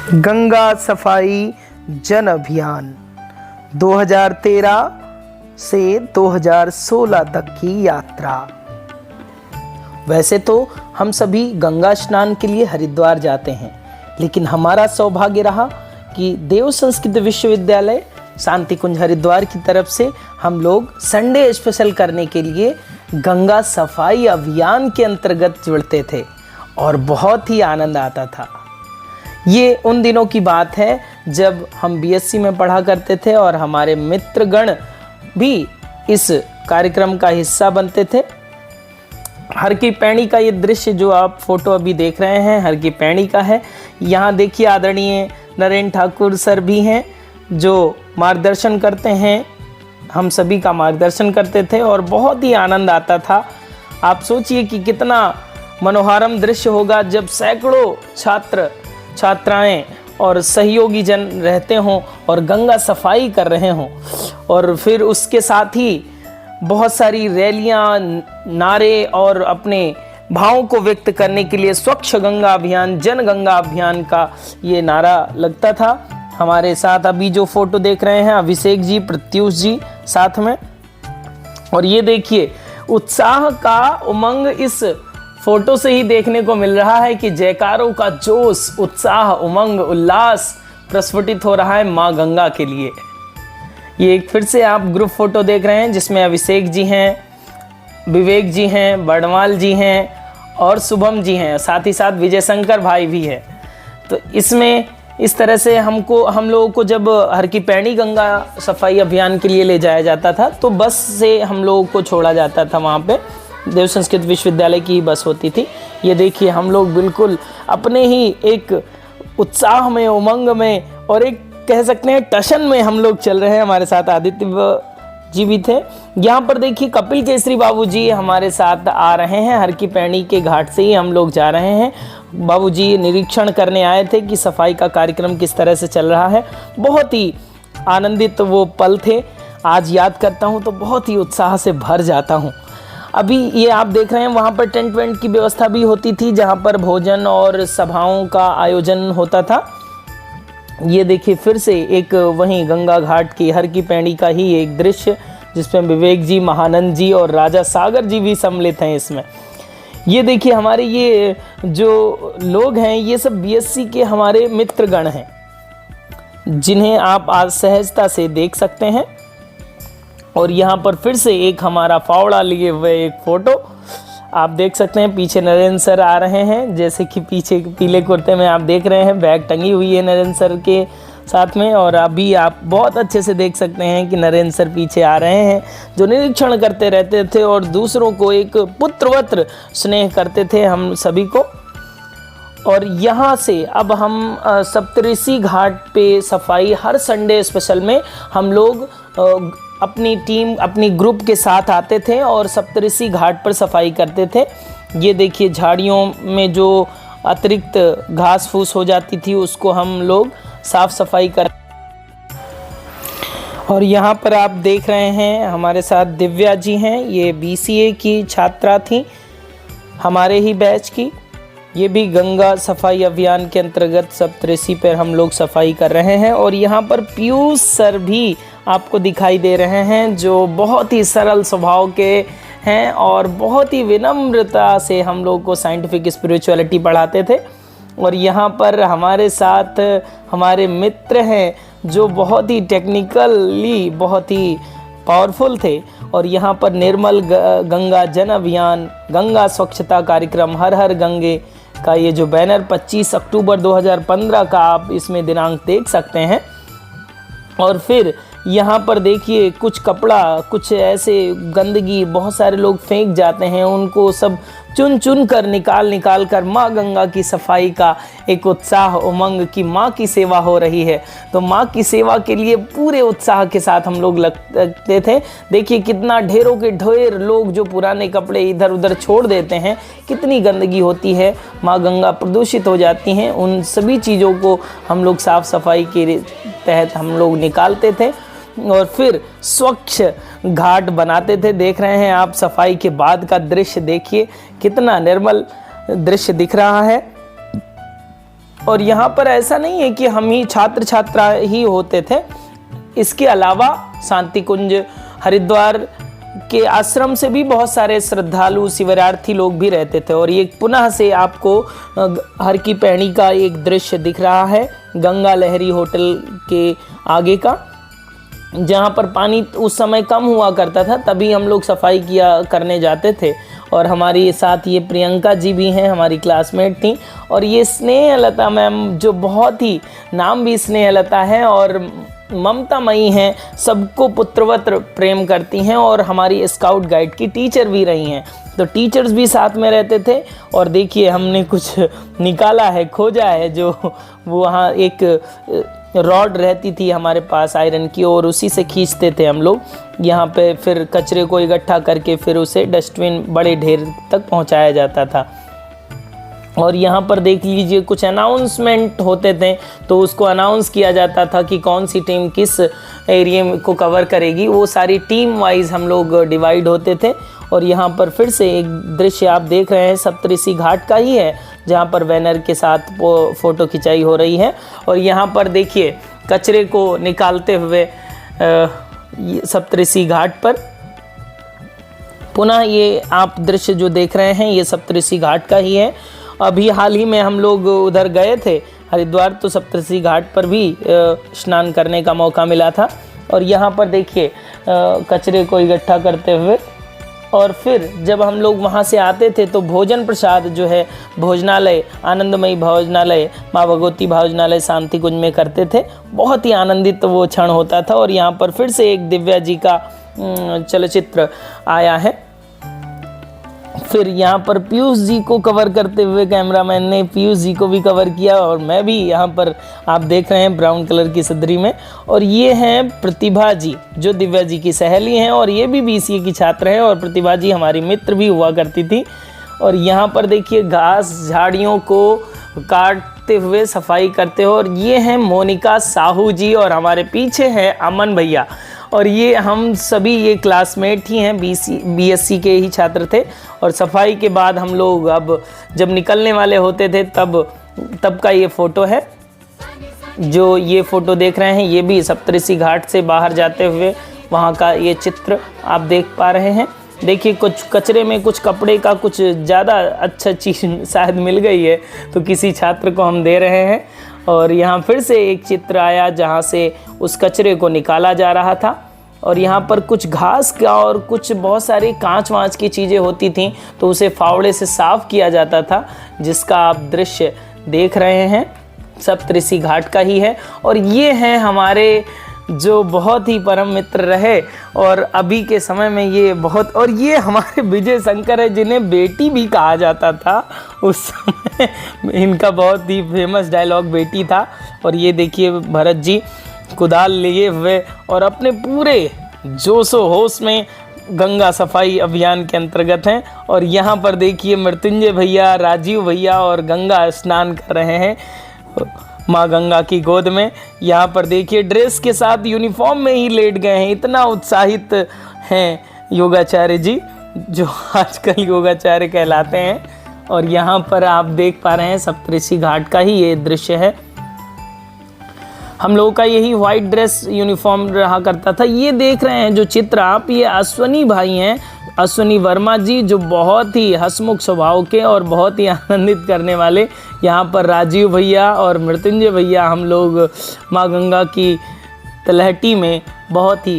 गंगा सफाई जन अभियान 2013 से 2016 तक की यात्रा। वैसे तो हम सभी गंगा स्नान के लिए हरिद्वार जाते हैं, लेकिन हमारा सौभाग्य रहा कि देव संस्कृत विश्वविद्यालय शांति कुंज हरिद्वार की तरफ से हम लोग संडे स्पेशल करने के लिए गंगा सफाई अभियान के अंतर्गत जुड़ते थे और बहुत ही आनंद आता था। ये उन दिनों की बात है जब हम बीएससी में पढ़ा करते थे और हमारे मित्रगण भी इस कार्यक्रम का हिस्सा बनते थे। हर की पैड़ी का ये दृश्य जो आप फोटो अभी देख रहे हैं हर की पैड़ी का है। यहाँ देखिए आदरणीय नरेंद्र ठाकुर सर भी हैं जो मार्गदर्शन करते हैं, हम सभी का मार्गदर्शन करते थे और बहुत ही आनंद आता था। आप सोचिए कि कितना मनोहारम दृश्य होगा जब सैकड़ों छात्र छात्राएं और सहयोगी जन रहते हों और गंगा सफाई कर रहे हों, और फिर उसके साथ ही बहुत सारी रैलियां, नारे और अपने भावों को व्यक्त करने के लिए स्वच्छ गंगा अभियान, जन गंगा अभियान का ये नारा लगता था। हमारे साथ अभी जो फोटो देख रहे हैं अभिषेक जी, प्रत्युष जी साथ में, और ये देखिए उत्साह का उमंग इस फोटो से ही देखने को मिल रहा है कि जयकारों का जोश, उत्साह, उमंग, उल्लास प्रस्फुटित हो रहा है माँ गंगा के लिए। ये एक फिर से आप ग्रुप फोटो देख रहे हैं जिसमें अभिषेक जी हैं, विवेक जी हैं, बड़वाल जी हैं और शुभम जी हैं, साथ ही साथ विजय शंकर भाई भी है। तो इसमें इस तरह से हम लोगों को जब हर की पैड़ी गंगा सफाई अभियान के लिए ले जाया जाता था तो बस से हम लोगों को छोड़ा जाता था। वहाँ पे देव संस्कृत विश्वविद्यालय की बस होती थी। ये देखिए हम लोग बिल्कुल अपने ही एक उत्साह में, उमंग में और एक कह सकते हैं टशन में हम लोग चल रहे हैं। हमारे साथ आदित्य जी भी थे। यहाँ पर देखिए कपिल केसरी बाबू जी हमारे साथ आ रहे हैं। हर की पैड़ी के घाट से ही हम लोग जा रहे हैं। बाबू जी निरीक्षण करने आए थे कि सफाई का कार्यक्रम किस तरह से चल रहा है। बहुत ही आनंदित वो पल थे। आज याद करता हूँ तो बहुत ही उत्साह से भर जाता हूँ। अभी ये आप देख रहे हैं वहाँ पर टेंट वेंट की व्यवस्था भी होती थी जहाँ पर भोजन और सभाओं का आयोजन होता था। ये देखिए फिर से एक वहीं गंगा घाट की हर की पैड़ी का ही एक दृश्य जिसमें विवेक जी, महानंद जी और राजा सागर जी भी सम्मिलित हैं इसमें। ये देखिए हमारे ये जो लोग हैं ये सब बीएससी के हमारे मित्रगण हैं जिन्हें आप आज सहजता से देख सकते हैं। और यहाँ पर फिर से एक हमारा फावड़ा लिए हुए एक फ़ोटो आप देख सकते हैं। पीछे नरेंद्र सर आ रहे हैं, जैसे कि पीछे पीले कुर्ते में आप देख रहे हैं बैग टंगी हुई है नरेंद्र सर के साथ में। और अभी आप बहुत अच्छे से देख सकते हैं कि नरेंद्र सर पीछे आ रहे हैं जो निरीक्षण करते रहते थे और दूसरों को एक पुत्रवत स्नेह करते थे हम सभी को। और यहाँ से अब हम सप्तऋषि घाट पे सफाई हर संडे स्पेशल में हम लोग अपनी टीम, अपनी ग्रुप के साथ आते थे और सप्तऋषि घाट पर सफाई करते थे। ये देखिए झाड़ियों में जो अतिरिक्त घास फूस हो जाती थी उसको हम लोग साफ सफाई कर। और यहाँ पर आप देख रहे हैं हमारे साथ दिव्या जी हैं। ये बीसीए की छात्रा थी हमारे ही बैच की। ये भी गंगा सफाई अभियान के अंतर्गत सप्तऋषि पर हम लोग सफाई कर रहे हैं। और यहाँ पर पीयूष सर भी आपको दिखाई दे रहे हैं जो बहुत ही सरल स्वभाव के हैं और बहुत ही विनम्रता से हम लोग को साइंटिफिक स्पिरिचुअलिटी पढ़ाते थे। और यहाँ पर हमारे साथ हमारे मित्र हैं जो बहुत ही टेक्निकली बहुत ही पावरफुल थे। और यहाँ पर निर्मल गंगा जन अभियान, गंगा स्वच्छता कार्यक्रम, हर हर गंगे का ये जो बैनर 25 अक्टूबर 2015 का आप इसमें दिनांक देख सकते हैं। और फिर यहाँ पर देखिए कुछ कपड़ा, कुछ ऐसे गंदगी बहुत सारे लोग फेंक जाते हैं, उनको सब चुन चुन कर निकाल कर माँ गंगा की सफाई का एक उत्साह, उमंग की माँ की सेवा हो रही है। तो माँ की सेवा के लिए पूरे उत्साह के साथ हम लोग लगते थे। देखिए कितना ढेरों के ढेर लोग जो पुराने कपड़े इधर उधर छोड़ देते हैं, कितनी गंदगी होती है, माँ गंगा प्रदूषित हो जाती हैं। उन सभी चीज़ों को हम लोग साफ़ सफाई के तहत हम लोग निकालते थे और फिर स्वच्छ घाट बनाते थे। देख रहे हैं आप सफाई के बाद का दृश्य, देखिए कितना निर्मल दृश्य दिख रहा है। और यहाँ पर ऐसा नहीं है कि हम ही छात्र छात्रा ही होते थे, इसके अलावा शांति कुंज हरिद्वार के आश्रम से भी बहुत सारे श्रद्धालु शिवरार्थी लोग भी रहते थे। और ये पुनः से आपको हर की पैड़ी का एक दृश्य दिख रहा है, गंगा लहरी होटल के आगे का, जहाँ पर पानी उस समय कम हुआ करता था, तभी हम लोग सफाई किया करने जाते थे। और हमारे साथ ये प्रियंका जी भी हैं, हमारी क्लासमेट थी। और ये स्नेहलता मैम, जो बहुत ही नाम भी स्नेहलता है और ममतामयी हैं, सबको पुत्रवत प्रेम करती हैं और हमारी स्काउट गाइड की टीचर भी रही हैं। तो टीचर्स भी साथ में रहते थे। और देखिए हमने कुछ निकाला है, खोजा है, जो वहाँ एक रॉड रहती थी हमारे पास आयरन की, और उसी से खींचते थे हम लोग यहाँ पे। फिर कचरे को इकट्ठा करके फिर उसे डस्टबिन बड़े ढेर तक पहुँचाया जाता था। और यहाँ पर देख लीजिए कुछ अनाउंसमेंट होते थे, तो उसको अनाउंस किया जाता था कि कौन सी टीम किस एरिया को कवर करेगी। वो सारी टीम वाइज हम लोग डिवाइड होते थे। और यहाँ पर फिर से एक दृश्य आप देख रहे हैं, सप्तऋषि घाट का ही है, जहाँ पर बैनर के साथ फ़ोटो खिंचाई हो रही है। और यहाँ पर देखिए कचरे को निकालते हुए सप्तऋषि घाट पर पुनः ये आप दृश्य जो देख रहे हैं, ये सप्तऋषि घाट का ही है। अभी हाल ही में हम लोग उधर गए थे हरिद्वार, तो सप्तऋषि घाट पर भी स्नान करने का मौका मिला था। और यहाँ पर देखिए कचरे को इकट्ठा करते हुए, और फिर जब हम लोग वहाँ से आते थे तो भोजन प्रसाद जो है भोजनालय, आनंदमयी भोजनालय, माँ भगवती भोजनालय शांति कुंज में करते थे। बहुत ही आनंदित वो क्षण होता था। और यहाँ पर फिर से एक दिव्या जी का चलचित्र आया है। फिर यहाँ पर पीयूष जी को कवर करते हुए कैमरामैन ने पीयूष जी को भी कवर किया, और मैं भी यहाँ पर आप देख रहे हैं ब्राउन कलर की सदरी में। और ये हैं प्रतिभा जी, जो दिव्या जी की सहेली हैं, और ये भी BCA की छात्र हैं। और प्रतिभा जी हमारी मित्र भी हुआ करती थी। और यहाँ पर देखिए घास झाड़ियों को काटते हुए सफाई करते हो। और ये हैं मोनिका साहू जी, और हमारे पीछे हैं अमन भैया। और ये हम सभी ये क्लासमेट ही हैं, BSc के ही छात्र थे। और सफाई के बाद हम लोग अब जब निकलने वाले होते थे तब का ये फ़ोटो है। जो ये फ़ोटो देख रहे हैं, ये भी सप्तऋषि घाट से बाहर जाते हुए वहाँ का ये चित्र आप देख पा रहे हैं। देखिए कुछ कचरे में कुछ कपड़े का कुछ ज़्यादा अच्छा चीज़ शायद मिल गई है, तो किसी छात्र को हम दे रहे हैं। और यहाँ फिर से एक चित्र आया जहाँ से उस कचरे को निकाला जा रहा था। और यहाँ पर कुछ घास का और कुछ बहुत सारी कांच वाँच की चीज़ें होती थीं, तो उसे फावड़े से साफ़ किया जाता था, जिसका आप दृश्य देख रहे हैं सप्तऋषि घाट का ही है। और ये हैं हमारे जो बहुत ही परम मित्र रहे, और अभी के समय में ये बहुत, और ये हमारे विजय शंकर है, जिन्हें बेटी भी कहा जाता था उस समय। इनका बहुत ही फेमस डायलॉग बेटी था। और ये देखिए भरत जी कुदाल लिए हुए और अपने पूरे जोशो होश में गंगा सफाई अभियान के अंतर्गत हैं। और यहाँ पर देखिए मृत्युंजय भैया, राजीव भैया और गंगा स्नान कर रहे हैं माँ गंगा की गोद में। यहाँ पर देखिए ड्रेस के साथ यूनिफॉर्म में ही लेट गए हैं, इतना उत्साहित हैं योगाचार्य जी, जो आजकल योगाचार्य कहलाते हैं। और यहाँ पर आप देख पा रहे हैं सप्तऋषि घाट का ही ये दृश्य है। हम लोगों का यही वाइट ड्रेस यूनिफॉर्म रहा करता था। ये देख रहे हैं जो चित्र आप, ये अश्वनी भाई हैं, अश्वनी वर्मा जी, जो बहुत ही हंसमुख स्वभाव के और बहुत ही आनंदित करने वाले। यहाँ पर राजीव भैया और मृत्युंजय भैया हम लोग माँ गंगा की तलहटी में बहुत ही